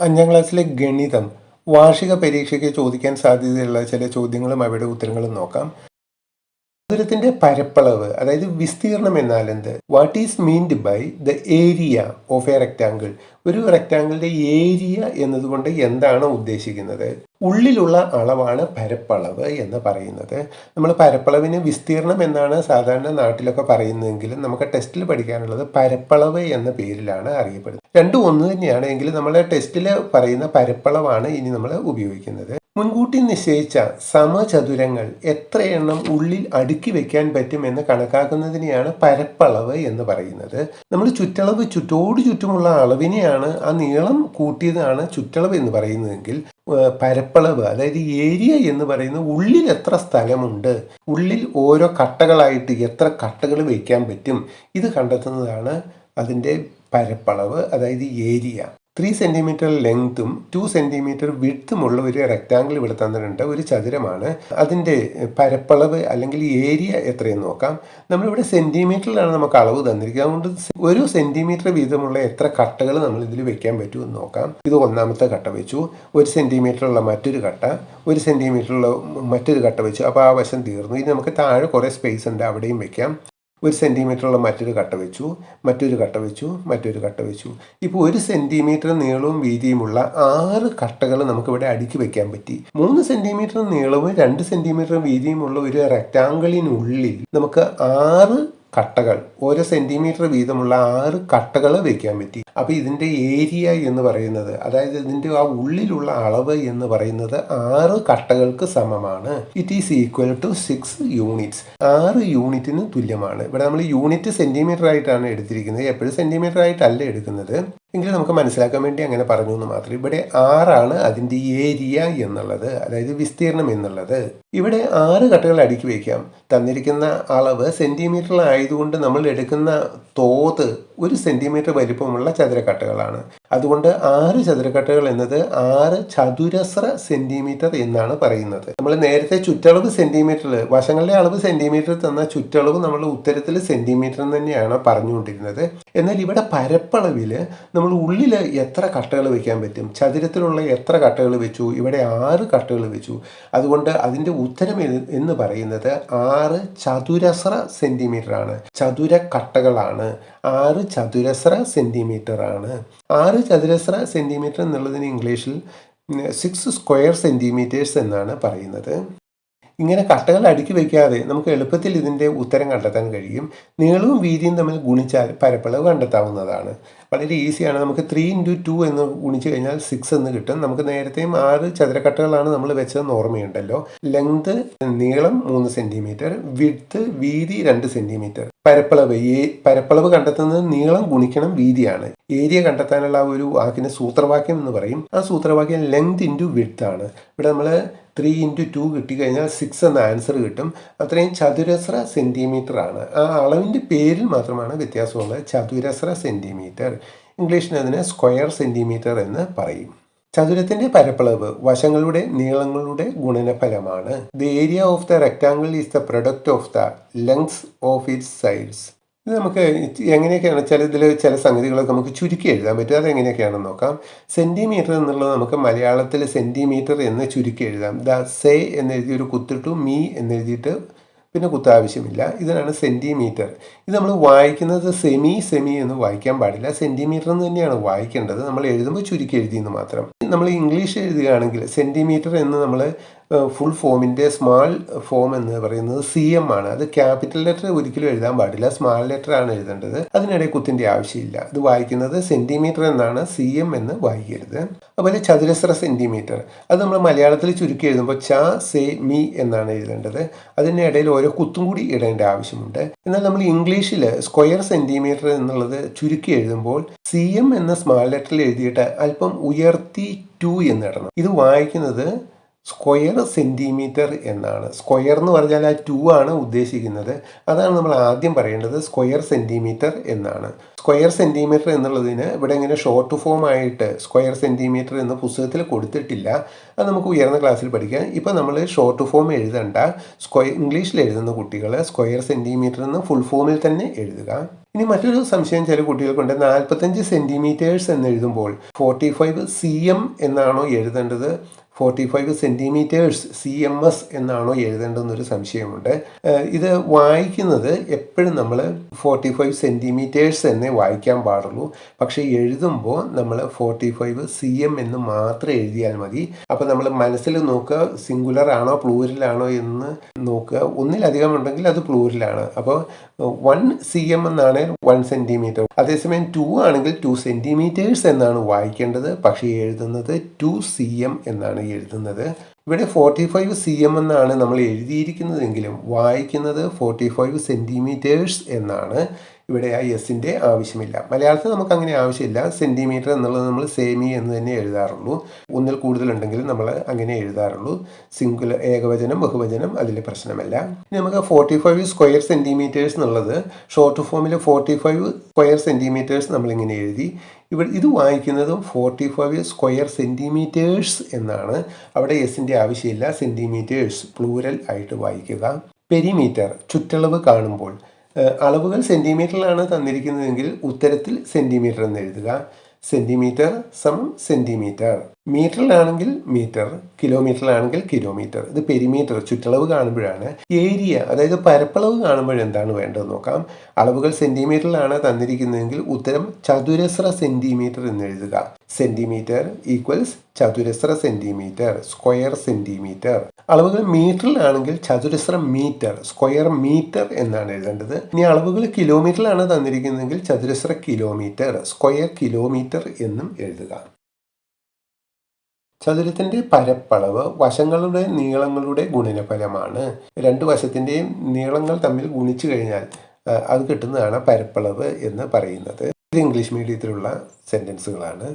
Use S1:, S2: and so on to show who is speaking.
S1: അഞ്ചാം ക്ലാസ്സിലെ ഗണിതം വാർഷിക പരീക്ഷയ്ക്ക് ചോദിക്കാൻ സാധ്യതയുള്ള ചില ചോദ്യങ്ങളും അവയുടെ ഉത്തരങ്ങളും നോക്കാം. ചതുരത്തിന്റെ പരപ്പളവ്, അതായത് വിസ്തീർണം എന്നാൽ എന്ത്? What is meant by the area of a rectangle? ഒരു റെക്ടാങ്കിളിന്റെ ഏരിയ എന്നതുകൊണ്ട് എന്താണ് ഉദ്ദേശിക്കുന്നത്? ഉള്ളിലുള്ള അളവാണ് പരപ്പളവ് എന്ന് പറയുന്നത്. നമ്മൾ പരപ്പളവിന് വിസ്തീർണം എന്നാണ് സാധാരണ നാട്ടിലൊക്കെ പറയുന്നതെങ്കിലും നമുക്ക് ടെസ്റ്റിൽ പഠിക്കാനുള്ളത് പരപ്പളവ് എന്ന പേരിലാണ് അറിയപ്പെടുന്നത്. രണ്ടും ഒന്ന് തന്നെയാണ്, എങ്കിലും നമ്മൾ ടെസ്റ്റിൽ പറയുന്ന പരപ്പളവാണ് ഇനി നമ്മൾ ഉപയോഗിക്കുന്നത്. മുൻകൂട്ടി നിശ്ചയിച്ച സമചതുരങ്ങൾ എത്ര എണ്ണം ഉള്ളിൽ അടുക്കി വെക്കാൻ പറ്റും എന്ന് കണക്കാക്കുന്നതിനെയാണ് പരപ്പളവ് എന്ന് പറയുന്നത്. നമ്മൾ ചുറ്റളവ്, ചുറ്റോട് ചുറ്റുമുള്ള അളവിനെയാണ്, ആ നീളം കൂട്ടിയതാണ് ചുറ്റളവ് എന്ന് പറയുന്നതെങ്കിൽ പരപ്പളവ്, അതായത് ഏരിയ എന്ന് പറയുന്നത് ഉള്ളിൽ എത്ര സ്ഥലമുണ്ട്, ഉള്ളിൽ ഓരോ കട്ടകളായിട്ട് എത്ര കട്ടകൾ വയ്ക്കാൻ പറ്റും, ഇത് കണ്ടെത്തുന്നതാണ് അതിൻ്റെ പരപ്പളവ്, അതായത് ഏരിയ. 3 സെൻറ്റിമീറ്റർ ലെങ്ത്തും 2 സെൻറ്റിമീറ്റർ വിഡ്ത്തുമുള്ള ഒരു റെക്റ്റാങ്കിൾ ഇവിടെ തന്നിട്ടുണ്ട്, ഒരു ചതുരമാണ്. അതിൻ്റെ പരപ്പളവ് അല്ലെങ്കിൽ ഏരിയ എത്രയെന്ന് നോക്കാം. നമ്മളിവിടെ സെൻറ്റിമീറ്ററിലാണ് നമുക്ക് അളവ് തന്നിരിക്കുന്നത്. അതുകൊണ്ട് ഒരു സെൻറ്റിമീറ്റർ വീതമുള്ള എത്ര കട്ടകൾ നമ്മൾ ഇതിൽ വെക്കാൻ പറ്റുമെന്ന് നോക്കാം. ഇത് ഒന്നാമത്തെ കട്ട വെച്ചു. 1 സെൻറ്റിമീറ്ററുള്ള മറ്റൊരു കട്ട, 1 സെൻറ്റിമീറ്ററുള്ള മറ്റൊരു കട്ട വെച്ചു. അപ്പോൾ ആ വശം തീർന്നു. ഇനി നമുക്ക് താഴെ കുറേ സ്പേസ് ഉണ്ട്, അവിടെയും വെക്കാം. 1 സെൻറ്റിമീറ്ററുള്ള മറ്റൊരു കട്ട വെച്ചു, മറ്റൊരു കട്ട വെച്ചു, മറ്റൊരു കട്ട വെച്ചു. ഇപ്പോൾ 1 സെൻറ്റിമീറ്റർ നീളവും വീതിയുമുള്ള 6 കട്ടകൾ നമുക്കിവിടെ അടുക്കി വെക്കാൻ പറ്റി. 3 സെൻറ്റിമീറ്റർ നീളവും 2 സെൻറ്റിമീറ്റർ വീതിയുമുള്ള ഒരു റെക്റ്റാങ്കിളിനുള്ളിൽ നമുക്ക് 6 കട്ടകൾ, ഓരോ സെൻറ്റിമീറ്റർ വീതമുള്ള 6 കട്ടകൾ വയ്ക്കാൻ പറ്റി. അപ്പോൾ ഇതിൻ്റെ ഏരിയ എന്ന് പറയുന്നത്, അതായത് ഇതിൻ്റെ ആ ഉള്ളിലുള്ള അളവ് എന്ന് പറയുന്നത് 6 കട്ടകൾക്ക് സമമാണ്. It is equal to 6 units. 6 യൂണിറ്റിന് തുല്യമാണ്. ഇവിടെ നമ്മൾ യൂണിറ്റ് സെൻറ്റിമീറ്റർ ആയിട്ടാണ് എടുത്തിരിക്കുന്നത്, എപ്പോഴും സെൻറ്റിമീറ്റർ ആയിട്ടല്ല എടുക്കുന്നത്, എങ്കിലും നമുക്ക് മനസ്സിലാക്കാൻ വേണ്ടി അങ്ങനെ പറഞ്ഞു എന്ന് മാത്രം. ഇവിടെ 6 അതിൻ്റെ ഏരിയ എന്നുള്ളത്, അതായത് വിസ്തീർണം എന്നുള്ളത്. ഇവിടെ 6 കട്ടകൾ അടുക്കി വയ്ക്കാം. തന്നിരിക്കുന്ന അളവ് സെൻറ്റിമീറ്ററിലായതുകൊണ്ട് നമ്മൾ എടുക്കുന്ന തോത് 1 സെൻറ്റിമീറ്റർ വലിപ്പമുള്ള ചതുരക്കട്ടകളാണ്. അതുകൊണ്ട് 6 ചതുരക്കട്ടകൾ എന്നത് 6 ചതുരശ്ര സെൻറ്റിമീറ്റർ എന്നാണ് പറയുന്നത്. നമ്മൾ നേരത്തെ ചുറ്റളവ് സെൻറ്റിമീറ്ററിൽ, വശങ്ങളുടെ അളവ് സെൻറ്റിമീറ്റർ തന്ന ചുറ്റളവ് നമ്മൾ ഉത്തരത്തിൽ സെൻറ്റിമീറ്റർ തന്നെയാണ് പറഞ്ഞുകൊണ്ടിരുന്നത്. എന്നാൽ ഇവിടെ പരപ്പളവിൽ നമ്മൾ ഉള്ളിൽ എത്ര കട്ടകൾ വയ്ക്കാൻ പറ്റും, ചതുരത്തിലുള്ള എത്ര കട്ടകൾ വെച്ചു, ഇവിടെ 6 കട്ടകൾ വെച്ചു. അതുകൊണ്ട് അതിൻ്റെ ഉത്തരം എന്ന് പറയുന്നത് 6 ചതുരശ്ര സെൻറ്റിമീറ്റർ ആണ്, ചതുര കട്ടകളാണ്. 6 ചതുരശ്ര സെൻറ്റിമീറ്റർ ആണ്. 6 ചതുരശ്ര സെൻറ്റിമീറ്റർ എന്നുള്ളതിന് ഇംഗ്ലീഷിൽ 6 സ്ക്വയർ സെൻറ്റിമീറ്റേഴ്സ് എന്നാണ് പറയുന്നത്. ഇങ്ങനെ കട്ടകൾ അടുക്കി വയ്ക്കാതെ നമുക്ക് എളുപ്പത്തിൽ ഇതിൻ്റെ ഉത്തരം കണ്ടെത്താൻ കഴിയും. നീളവും വീതിയും തമ്മിൽ ഗുണിച്ചാൽ പരപ്പളവ് കണ്ടെത്താവുന്നതാണ്. വളരെ ഈസിയാണ്. നമുക്ക് 3 × 2 എന്ന് ഗുണിച്ച് കഴിഞ്ഞാൽ 6 എന്ന് കിട്ടും. നമുക്ക് നേരത്തെയും 6 ചതുരക്കട്ടകളാണ് നമ്മൾ വെച്ചതെന്ന് ഓർമ്മയുണ്ടല്ലോ. ലെങ്ത്, നീളം 3 സെൻറ്റിമീറ്റർ, വിഡ്ത്ത്, വീതി 2 സെൻറ്റിമീറ്റർ. പരപ്പളവ് കണ്ടെത്തുന്നത് നീളം ഗുണിക്കണം വീതിയാണ്. ഏരിയ കണ്ടെത്താനുള്ള ആ ഒരു വാക്കിന് സൂത്രവാക്യം എന്ന് പറയും. ആ സൂത്രവാക്യം ലെങ്ത് ഇൻറ്റു വിഡ്ത്ത് ആണ്. ഇവിടെ നമ്മൾ 3 × 2 കിട്ടിക്കഴിഞ്ഞാൽ 6 എന്ന ആൻസർ കിട്ടും. അത്രയും ചതുരശ്ര സെൻറ്റിമീറ്റർ ആണ്. ആ അളവിൻ്റെ പേരിൽ മാത്രമാണ് വ്യത്യാസമുള്ളത്. ചതുരശ്ര സെൻറ്റിമീറ്റർ, ഇംഗ്ലീഷിന് അതിന് സ്ക്വയർ സെൻറ്റിമീറ്റർ എന്ന് പറയും. ചതുരത്തിൻ്റെ പരപ്പളവ് വശങ്ങളുടെ നീളങ്ങളുടെ ഗുണനഫലമാണ്. The area of the rectangle is the product of the lengths of its sides. ഇത് നമുക്ക് എങ്ങനെയൊക്കെയാണ് ചില സംഗതികളൊക്കെ നമുക്ക് ചുരുക്കി എഴുതാൻ പറ്റും. അതെങ്ങനെയൊക്കെയാണെന്ന് നോക്കാം. സെൻറ്റിമീറ്റർ എന്നുള്ളത് നമുക്ക് മലയാളത്തിൽ സെൻറ്റിമീറ്റർ എന്ന് ചുരുക്കി എഴുതാം. ദ സേ എന്നെഴുതി ഒരു കുത്തിട്ടു, മീ എന്നെഴുതിയിട്ട് പിന്നെ കുത്ത ആവശ്യമില്ല. ഇതിനാണ് സെൻറ്റിമീറ്റർ. ഇത് നമ്മൾ വായിക്കുന്നത് സെമി എന്ന് വായിക്കാൻ പാടില്ല, സെൻറ്റിമീറ്റർ എന്ന് തന്നെയാണ് വായിക്കേണ്ടത്. നമ്മൾ എഴുതുമ്പോൾ ചുരുക്കി എഴുതിയെന്ന് മാത്രം. നമ്മൾ ഇംഗ്ലീഷ് എഴുതുകയാണെങ്കിൽ സെൻറ്റിമീറ്റർ എന്ന് നമ്മൾ ഫുൾ ഫോമിൻ്റെ സ്മാൾ ഫോം എന്ന് പറയുന്നത് CM ആണ്. അത് ക്യാപിറ്റൽ ലെറ്റർ ഒരിക്കലും എഴുതാൻ പാടില്ല, സ്മാൾ ലെറ്റർ ആണ് എഴുതേണ്ടത്. അതിനിടെ കുത്തിൻ്റെ ആവശ്യമില്ല. ഇത് വായിക്കുന്നത് സെൻറ്റിമീറ്റർ എന്നാണ്, CM എന്ന് വായിക്കരുത്. അതുപോലെ ചതുരശ്ര സെൻറ്റിമീറ്റർ, അത് നമ്മൾ മലയാളത്തിൽ ചുരുക്കി എഴുതുമ്പോൾ സേ, മീ എന്നാണ് എഴുതേണ്ടത്. അതിനിടയിൽ ഓരോ കുത്തും കൂടി ഇടേണ്ട ആവശ്യമുണ്ട്. എന്നാൽ നമ്മൾ ഇംഗ്ലീഷിൽ സ്ക്വയർ സെൻറ്റിമീറ്റർ എന്നുള്ളത് ചുരുക്കി എഴുതുമ്പോൾ CM എന്ന സ്മാൾ ലെറ്ററിൽ എഴുതിയിട്ട് അല്പം ഉയർത്തി 2 എന്നിടണം. ഇത് വായിക്കുന്നത് സ്ക്വയർ സെൻറ്റിമീറ്റർ എന്നാണ്. സ്ക്വയർ എന്ന് പറഞ്ഞാൽ ആ 2 ആണ് ഉദ്ദേശിക്കുന്നത്. അതാണ് നമ്മൾ ആദ്യം പറയേണ്ടത്. സ്ക്വയർ സെൻറ്റിമീറ്റർ എന്നാണ്. സ്ക്വയർ സെൻറ്റിമീറ്റർ എന്നുള്ളതിന് ഇവിടെ ഇങ്ങനെ ഷോർട്ട് ഫോം ആയിട്ട് സ്ക്വയർ സെൻറ്റിമീറ്റർ എന്ന് പുസ്തകത്തിൽ കൊടുത്തിട്ടില്ല. അത് നമുക്ക് ഉയർന്ന ക്ലാസ്സിൽ പഠിക്കാം. ഇപ്പോൾ നമ്മൾ ഷോർട്ട് ഫോം എഴുതണ്ട. ഇംഗ്ലീഷിൽ എഴുതുന്ന കുട്ടികൾ സ്ക്വയർ സെൻറ്റിമീറ്റർ എന്ന് ഫുൾ ഫോമിൽ തന്നെ എഴുതുക. ഇനി മറ്റൊരു സംശയം ചില കുട്ടികൾക്കുണ്ട്. 45 സെൻറ്റിമീറ്റേഴ്സ് എന്ന് എഴുതുമ്പോൾ 45 cm എന്നാണോ എഴുതേണ്ടത്, 45 സെൻറ്റിമീറ്റേഴ്സ് CMS എന്നാണോ എഴുതേണ്ടതെന്നൊരു സംശയമുണ്ട്. ഇത് വായിക്കുന്നത് എപ്പോഴും നമ്മൾ 45 സെൻറ്റിമീറ്റേഴ്സ് എന്നേ വായിക്കാൻ പാടുള്ളൂ. പക്ഷേ എഴുതുമ്പോൾ നമ്മൾ 45 cm എന്ന് മാത്രം എഴുതിയാൽ മതി. അപ്പോൾ നമ്മൾ മനസ്സിൽ നോക്കുക, സിംഗുലർ ആണോ പ്ലൂരലാണോ എന്ന് നോക്കുക. ഒന്നിലധികം ഉണ്ടെങ്കിൽ അത് പ്ലൂരലാണ്. അപ്പോൾ 1 cm എന്നാണ് 1 സെൻറ്റിമീറ്റർ. അതേസമയം 2 ആണെങ്കിൽ 2 സെൻറ്റിമീറ്റേഴ്സ് എന്നാണ് വായിക്കേണ്ടത്. പക്ഷേ എഴുതുന്നത് 2 cm എന്നാണ് എഴുതുന്നത്. ഇവിടെ 45 cm എന്നാണ് നമ്മൾ എഴുതിയിരിക്കുന്നതെങ്കിലും വായിക്കുന്നത് 45 സെൻറ്റിമീറ്റേഴ്സ് എന്നാണ്. ഇവിടെ ആ എസിൻ്റെ ആവശ്യമില്ല. മലയാളത്തിൽ നമുക്ക് അങ്ങനെ ആവശ്യമില്ല. സെൻറ്റിമീറ്റർ എന്നുള്ളത് നമ്മൾ സെമി എന്ന് തന്നെ എഴുതാറുള്ളൂ. ഒന്നിൽ കൂടുതലുണ്ടെങ്കിൽ നമ്മൾ അങ്ങനെ എഴുതാറുള്ളൂ. സിംഗുലർ, ഏകവചനം, ബഹുവചനം അതിൽ പ്രശ്നമല്ല. ഇനി നമുക്ക് 45 സ്ക്വയർ സെൻറ്റിമീറ്റേഴ്സ് എന്നുള്ളത് ഷോർട്ട് ഫോമിൽ 45 സ്ക്വയർ സെൻറ്റിമീറ്റേഴ്സ് നമ്മളിങ്ങനെ എഴുതി. ഇത് വായിക്കുന്നതും 45 സ്ക്വയർ സെൻറ്റിമീറ്റേഴ്സ് എന്നാണ്. അവിടെ എസിൻ്റെ ആവശ്യമില്ല. സെൻറ്റിമീറ്റേഴ്സ് പ്ലൂരൽ ആയിട്ട് വായിക്കുക. പെരിമീറ്റർ, ചുറ്റളവ് കാണുമ്പോൾ അളവുകൾ സെൻറ്റിമീറ്ററിലാണ് തന്നിരിക്കുന്നതെങ്കിൽ ഉത്തരത്തിൽ സെൻറ്റിമീറ്റർ എന്ന് എഴുതുക. സെൻറ്റിമീറ്റർ സമം സെൻറ്റിമീറ്റർ. മീറ്ററിലാണെങ്കിൽ മീറ്റർ, കിലോമീറ്ററിലാണെങ്കിൽ കിലോമീറ്റർ. ഇത് പെരിമീറ്റർ, ചുറ്റളവ് കാണുമ്പോഴാണ്. ഏരിയ, അതായത് പരപ്പളവ് കാണുമ്പോൾ എന്താണ് വേണ്ടത് നോക്കാം. അളവുകൾ സെൻറ്റിമീറ്ററിലാണ് തന്നിരിക്കുന്നതെങ്കിൽ ഉത്തരം ചതുരശ്ര സെൻറ്റിമീറ്റർ എന്ന് എഴുതുക. സെൻറ്റിമീറ്റർ ഈക്വൽസ് ചതുരശ്ര സെൻറ്റിമീറ്റർ, സ്ക്വയർ സെൻറ്റിമീറ്റർ. അളവുകൾ മീറ്ററിലാണെങ്കിൽ ചതുരശ്ര മീറ്റർ, സ്ക്വയർ മീറ്റർ എന്നാണ് എഴുതേണ്ടത്. ഇനി അളവുകൾ കിലോമീറ്ററിലാണ് തന്നിരിക്കുന്നതെങ്കിൽ ചതുരശ്ര കിലോമീറ്റർ, സ്ക്വയർ കിലോമീറ്റർ എന്നും എഴുതുക. ചതുരത്തിൻ്റെ പരപ്പളവ് വശങ്ങളുടെ നീളങ്ങളുടെ ഗുണനഫലമാണ്. രണ്ട് വശത്തിൻ്റെയും നീളങ്ങൾ തമ്മിൽ ഗുണിച്ചു കഴിഞ്ഞാൽ അത് കിട്ടുന്നതാണ് പരപ്പളവ് എന്ന് പറയുന്നത്. ഇത് ഇംഗ്ലീഷ് മീഡിയത്തിലുള്ള സെൻറ്റൻസുകളാണ്.